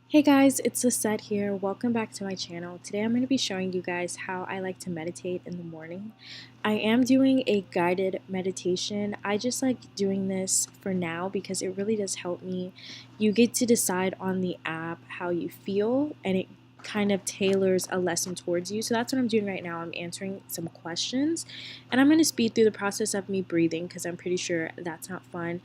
Hey guys, it's Lisette here. Welcome back to my channel. Today I'm going to be showing you guys how I like to meditate in the morning. I am doing a guided meditation. I just like doing this for now because it really does help me. You get to decide on the app how you feel and it kind of tailors a lesson towards you. So that's what I'm doing right now. I'm answering some questions and I'm going to speed through the process of me breathing because I'm pretty sure that's not fun.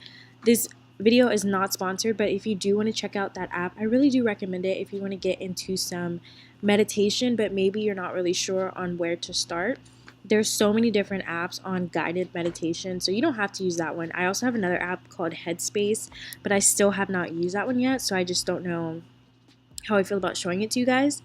This video is not sponsored, but if you do want to check out that app, I really do recommend it if you want to get into some meditation, but maybe you're not really sure on where to start. There's so many different apps on guided meditation, so you don't have to use that one. I also have another app called Headspace, but I still have not used that one yet, so I just don't know how I feel about showing it to you guys.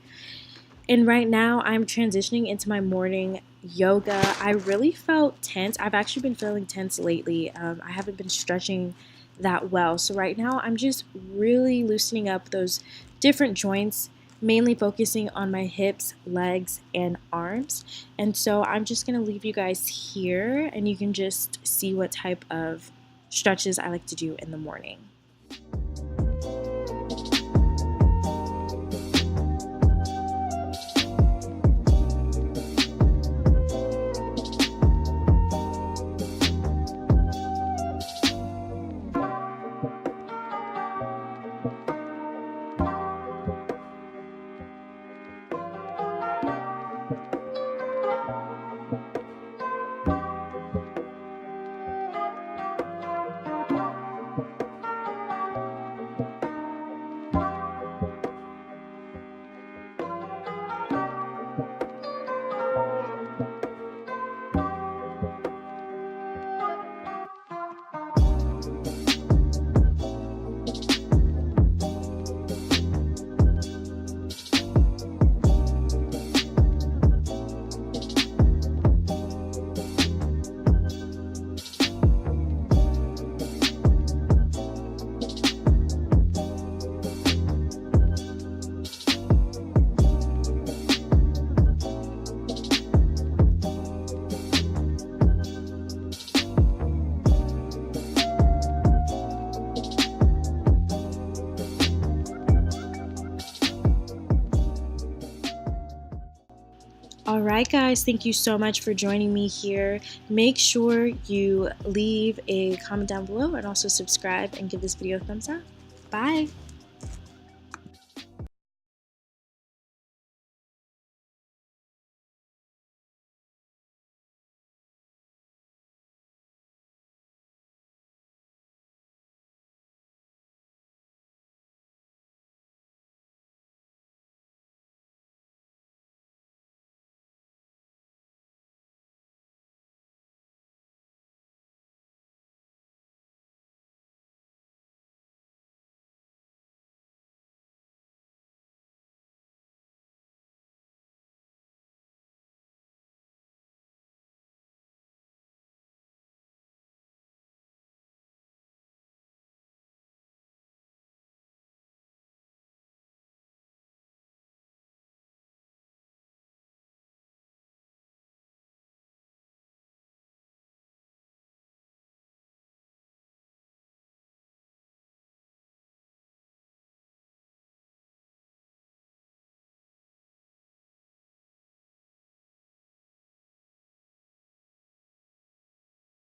And right now, I'm transitioning into my morning yoga. I really felt tense. I've actually been feeling tense lately. I haven't been stretching that well. So right now, I'm just really loosening up those different joints, mainly focusing on my hips, legs, and arms. And so I'm just going to leave you guys here, and you can just see what type of stretches I like to do in the morning. Alright guys, thank you so much for joining me here. Make sure you leave a comment down below and also subscribe and give this video a thumbs up. Bye!